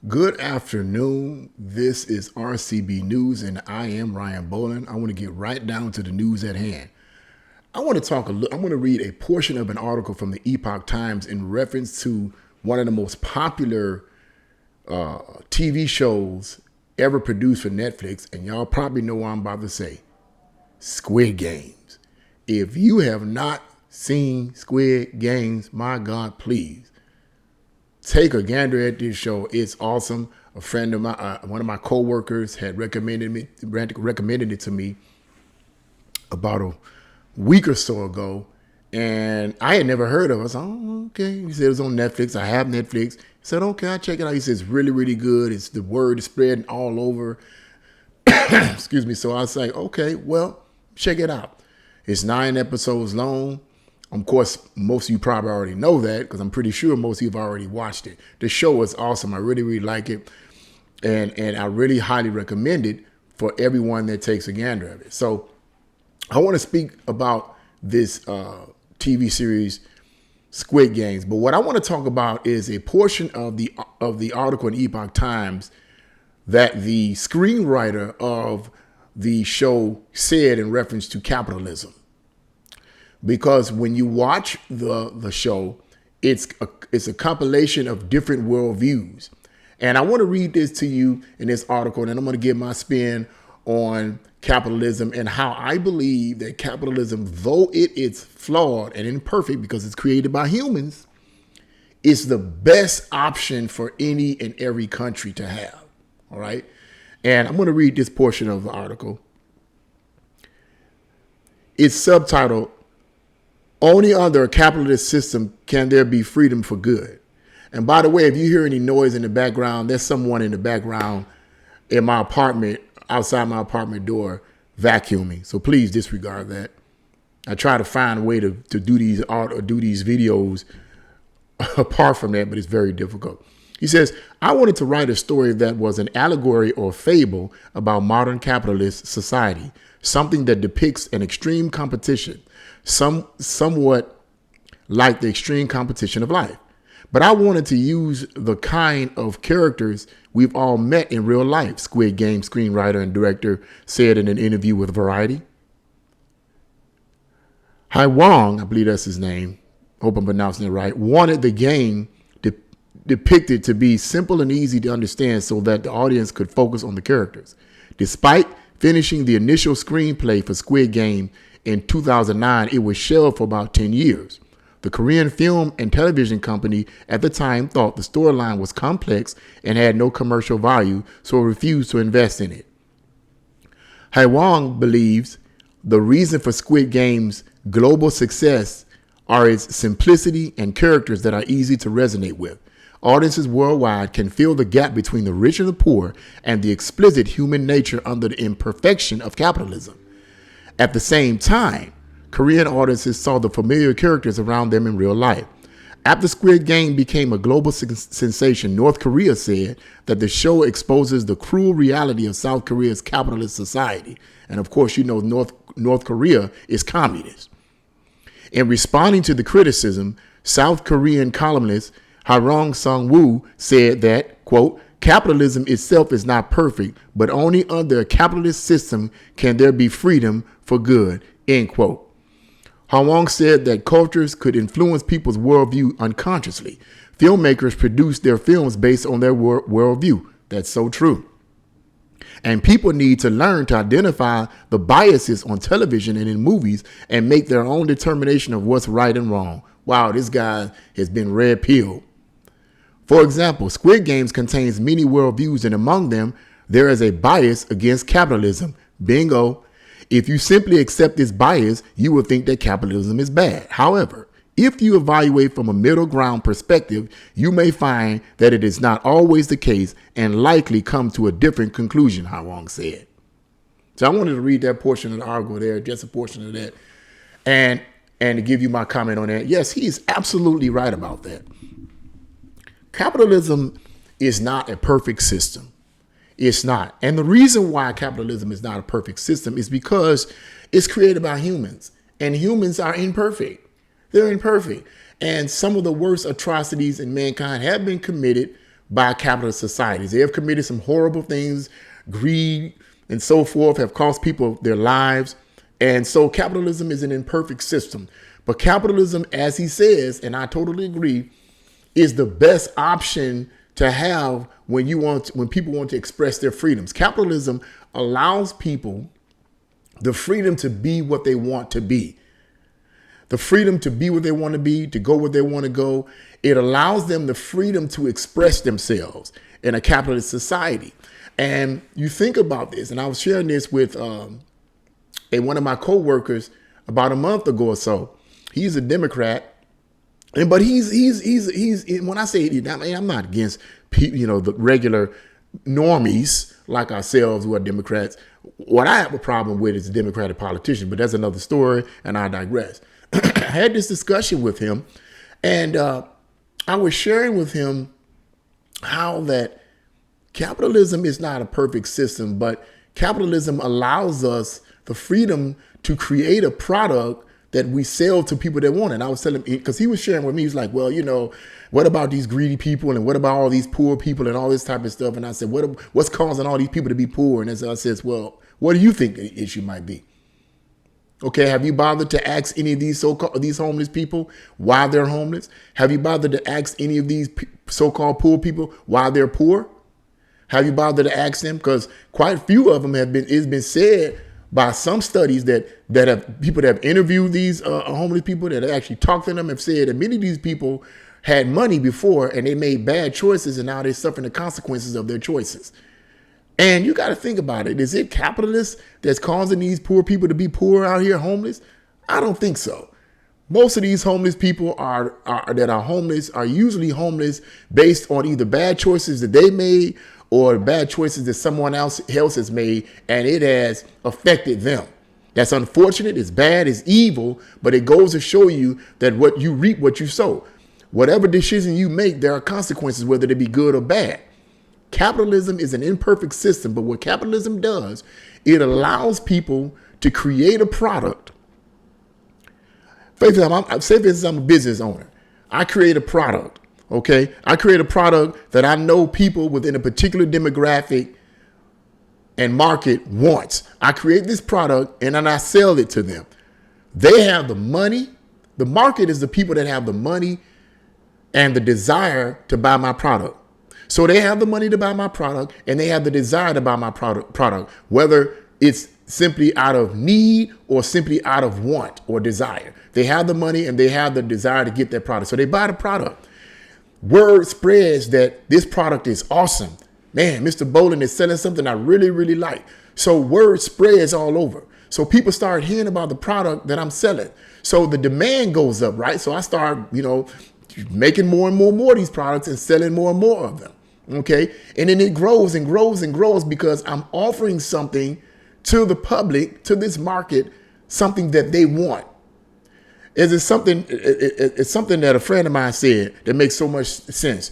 Good afternoon. This is RCB News, and I am Ryan Boland. I want to get right down to the news at hand. I want to talk a little. I want to read a portion of an article from the Epoch Times in reference to one of the most popular TV shows ever produced for Netflix, and y'all probably know what I'm about to say: Squid Games. If you have not seen Squid Games, my God, please take a gander at this show. It's awesome. A friend of my, one of my coworkers, had recommended it to me about a week or so ago, and I had never heard of it. I said, "Oh, okay." He said it was on Netflix. I have Netflix. He said, "Okay, I check it out." He said it's really, really good. It's the word is spreading all over. Excuse me. So I was like, "Okay, well, check it out." It's 9 episodes long. Of course, most of you probably already know that because I'm pretty sure most of you have already watched it. The show is awesome. I really, really like it. And I really highly recommend it for everyone that takes a gander of it. So I want to speak about this TV series, Squid Games. But what I want to talk about is a portion of the article in Epoch Times that the screenwriter of the show said in reference to capitalism. Because when you watch the show, it's a compilation of different worldviews. And I want to read this to you in this article, and then I'm going to give my spin on capitalism and how I believe that capitalism, though it is flawed and imperfect because it's created by humans, is the best option for any and every country to have. All right. And I'm going to read this portion of the article. It's subtitled, "Only under a capitalist system can there be freedom for good." And by the way, if you hear any noise in the background, there's someone in the background in my apartment, outside my apartment door, vacuuming. So please disregard that. I try to find a way to do these art or do these videos apart from that, but it's very difficult. He says, "I wanted to write a story that was an allegory or fable about modern capitalist society, something that depicts an extreme competition, somewhat like the extreme competition of life. But I wanted to use the kind of characters we've all met in real life," Squid Game screenwriter and director said in an interview with Variety. Hai Wong, I believe that's his name, hope I'm pronouncing it right, wanted the game depicted to be simple and easy to understand so that the audience could focus on the characters. Despite finishing the initial screenplay for Squid Game in 2009, it was shelved for about 10 years. The Korean film and television company at the time thought the storyline was complex and had no commercial value, so it refused to invest in it. Hai Wong believes the reason for Squid Game's global success are its simplicity and characters that are easy to resonate with. Audiences worldwide can feel the gap between the rich and the poor and the explicit human nature under the imperfection of capitalism. At the same time, Korean audiences saw the familiar characters around them in real life. After Squid Game became a global sensation, North Korea said that the show exposes the cruel reality of South Korea's capitalist society. And of course, you know, North Korea is communist. In responding to the criticism, South Korean columnist Harong Sung-woo said that, quote, "Capitalism itself is not perfect, but only under a capitalist system can there be freedom for good," end quote. Harong said that cultures could influence people's worldview unconsciously. Filmmakers produce their films based on their worldview. That's so true. And people need to learn to identify the biases on television and in movies and make their own determination of what's right and wrong. Wow, this guy has been red pilled. For example, Squid Games contains many worldviews, and among them, there is a bias against capitalism. Bingo. If you simply accept this bias, you will think that capitalism is bad. However, if you evaluate from a middle ground perspective, you may find that it is not always the case and likely come to a different conclusion, Hai Wong said. So I wanted to read that portion of the article there, just a portion of that, and to give you my comment on that. Yes, he is absolutely right about that. Capitalism is not a perfect system. It's not. And the reason why capitalism is not a perfect system is because it's created by humans, and humans are imperfect. They're imperfect. And some of the worst atrocities in mankind have been committed by capitalist societies. They have committed some horrible things, greed and so forth, have cost people their lives. And so capitalism is an imperfect system. But capitalism, as he says, and I totally agree, is the best option to have when people want to express their freedoms. Capitalism allows people the freedom to be what they want to be. The freedom to be what they want to be, to go where they want to go. It allows them the freedom to express themselves in a capitalist society. And you think about this, and I was sharing this with one of my coworkers about a month ago or so. He's a Democrat, but he's when I say, I mean, I'm not against the regular normies like ourselves who are Democrats. What I have a problem with is a Democratic politician, but that's another story, and I digress. I had this discussion with him, and I was sharing with him how that capitalism is not a perfect system, but capitalism allows us the freedom to create a product that we sell to people that want it. And I was telling him, because he was sharing with me, he's like, well, what about these greedy people, and what about all these poor people and all this type of stuff? And I said, what's causing all these people to be poor? And I says, well, what do you think the issue might be? Okay, have you bothered to ask any of these these homeless people why they're homeless? Have you bothered to ask any of these so-called poor people why they're poor? Have you bothered to ask them? Because quite a few of them it's been said by some studies that have people that have interviewed these homeless people, that have actually talked to them, have said that many of these people had money before and they made bad choices, and now they're suffering the consequences of their choices. And you got to think about it. Is it capitalists that's causing these poor people to be poor out here, homeless? I don't think so. Most of these homeless people that are homeless are usually homeless based on either bad choices that they made or bad choices that someone else has made, and it has affected them. That's unfortunate, it's bad, it's evil, but it goes to show you that what you reap, what you sow. Whatever decision you make, there are consequences, whether they be good or bad. Capitalism is an imperfect system, but what capitalism does, it allows people to create a product. Say for instance, I'm a business owner. I create a product. Okay, I create a product that I know people within a particular demographic and market wants. I create this product and then I sell it to them. They have the money. The market is the people that have the money and the desire to buy my product. So they have the money to buy my product and they have the desire to buy my product, whether it's simply out of need or simply out of want or desire. They have the money and they have the desire to get their product. So they buy the product. Word spreads that this product is awesome. Man, Mr. Bolin is selling something I really, really like. So word spreads all over. So people start hearing about the product that I'm selling. So the demand goes up, right? So I start, making more and more of these products and selling more and more of them. Okay. And then it grows and grows and grows because I'm offering something to the public, to this market, something that they want. It's something that a friend of mine said that makes so much sense.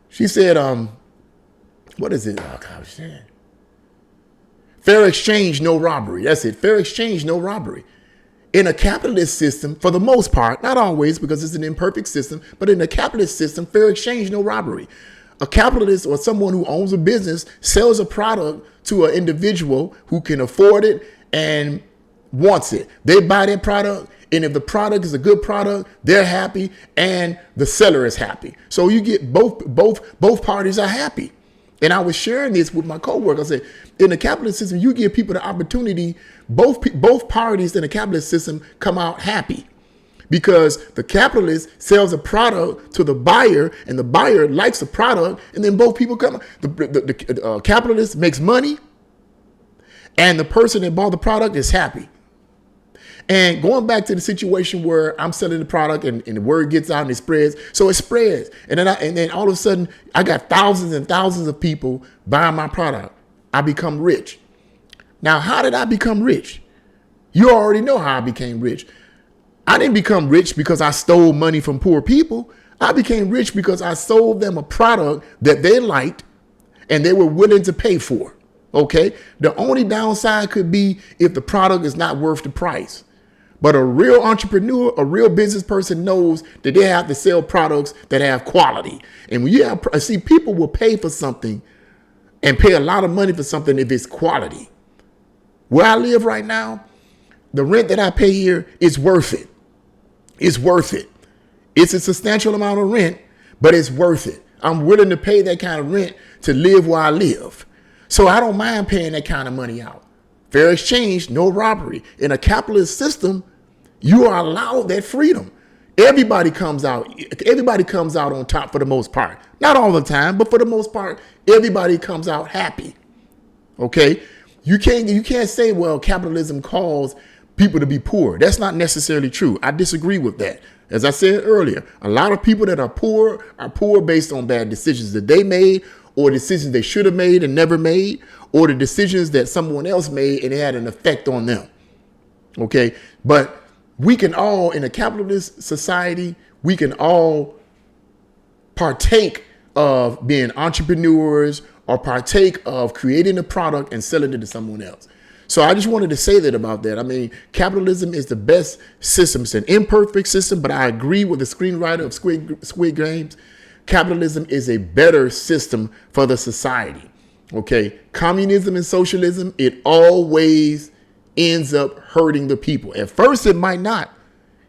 She said, what is it? Oh, God, fair exchange, no robbery. That's it. Fair exchange, no robbery. In a capitalist system, for the most part, not always because it's an imperfect system, but in a capitalist system, fair exchange, no robbery. A capitalist or someone who owns a business sells a product to an individual who can afford it and wants it. They buy their product. And if the product is a good product, they're happy and the seller is happy. So you get both parties are happy. And I was sharing this with my coworker. I said, in the capitalist system, you give people the opportunity, both parties in the capitalist system come out happy. Because the capitalist sells a product to the buyer and the buyer likes the product, and then both people come. The capitalist makes money and the person that bought the product is happy. And going back to the situation where I'm selling the product and the word gets out and it spreads. So it spreads. And then all of a sudden I got thousands and thousands of people buying my product. I become rich. Now, how did I become rich? You already know how I became rich. I didn't become rich because I stole money from poor people. I became rich because I sold them a product that they liked and they were willing to pay for. Okay. The only downside could be if the product is not worth the price. But a real entrepreneur, a real business person knows that they have to sell products that have quality. And when you have, see, people will pay for something and pay a lot of money for something if it's quality. Where I live right now, the rent that I pay here is worth it. It's worth it. It's a substantial amount of rent, but it's worth it. I'm willing to pay that kind of rent to live where I live. So I don't mind paying that kind of money out. Fair exchange, no robbery. In a capitalist system, you are allowed that freedom. Everybody comes out on top for the most part. Not all the time, but for the most part, everybody comes out happy. Okay? You can't say, well, capitalism calls people to be poor. That's not necessarily true. I disagree with that. As I said earlier, a lot of people that are poor based on bad decisions that they made, or decisions they should have made and never made, or the decisions that someone else made and it had an effect on them. Okay? But we can all, in a capitalist society, we can all partake of being entrepreneurs or partake of creating a product and selling it to someone else. So I just wanted to say that about that. I mean, capitalism is the best system. It's an imperfect system, but I agree with the screenwriter of Squid Games. Capitalism is a better system for the society. Okay, communism and socialism, it always ends up hurting the people. At first, it might not,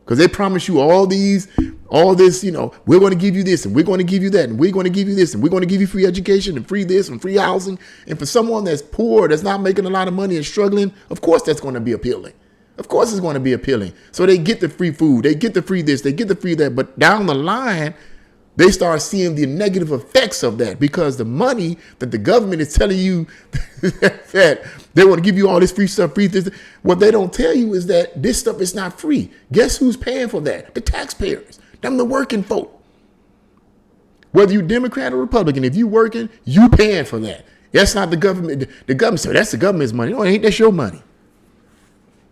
because they promise you all this, we're going to give you this and we're going to give you that and we're going to give you this and we're going to give you free education and free this and free housing. And for someone that's poor, that's not making a lot of money and struggling, of course that's going to be appealing. Of course it's going to be appealing. So they get the free food, they get the free this, they get the free that. But down the line, they start seeing the negative effects of that, because the money that the government is telling you that they want to give you all this free stuff, free this. What they don't tell you is that this stuff is not free. Guess who's paying for that? The taxpayers. Them the working folk. Whether you're Democrat or Republican, if you working, you paying for that. That's not the government. The government said that's the government's money. No, it ain't. That's your money.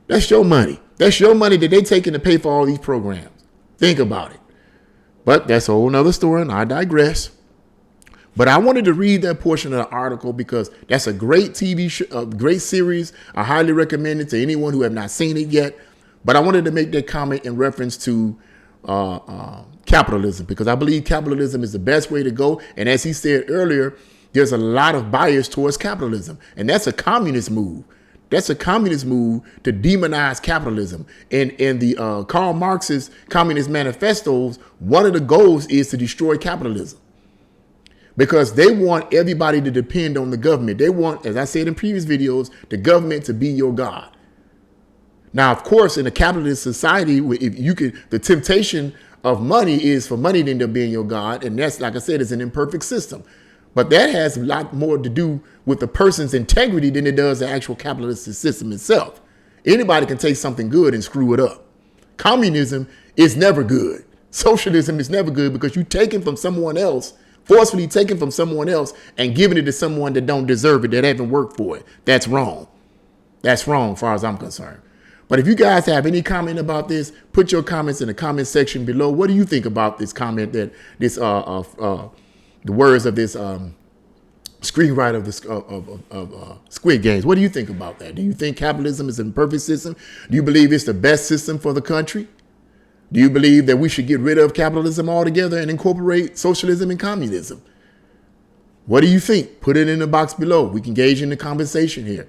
That's your money. That's your money that they taking to pay for all these programs. Think about it. But that's a whole nother story, and I digress. But I wanted to read that portion of the article because that's a great TV show, great series. I highly recommend it to anyone who have not seen it yet. But I wanted to make that comment in reference to capitalism, because I believe capitalism is the best way to go. And as he said earlier, there's a lot of bias towards capitalism, and that's a communist move. That's a communist move to demonize capitalism. And in the Karl Marx's Communist Manifestos, one of the goals is to destroy capitalism, because they want everybody to depend on the government. They want, as I said in previous videos, the government to be your God. Now, of course, in a capitalist society, if you can, the temptation of money is for money to end up being your God. And that's, like I said, it's an imperfect system. But that has a lot more to do with the person's integrity than it does the actual capitalist system itself. Anybody can take something good and screw it up. Communism is never good. Socialism is never good, because you're taking from someone else, forcefully taking from someone else and giving it to someone that don't deserve it, that haven't worked for it. That's wrong. That's wrong as far as I'm concerned. But if you guys have any comment about this, put your comments in the comment section below. What do you think about this comment, that this the words of this screenwriter of Squid Games? What do you think about that? Do you think capitalism is an imperfect system? Do you believe it's the best system for the country? Do you believe that we should get rid of capitalism altogether and incorporate socialism and communism? What do you think? Put it in the box below. We can engage in the conversation here.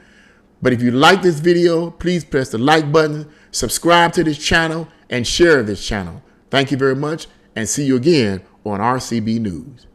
But if you like this video, please press the like button, subscribe to this channel, and share this channel. Thank you very much, and see you again on RCB News.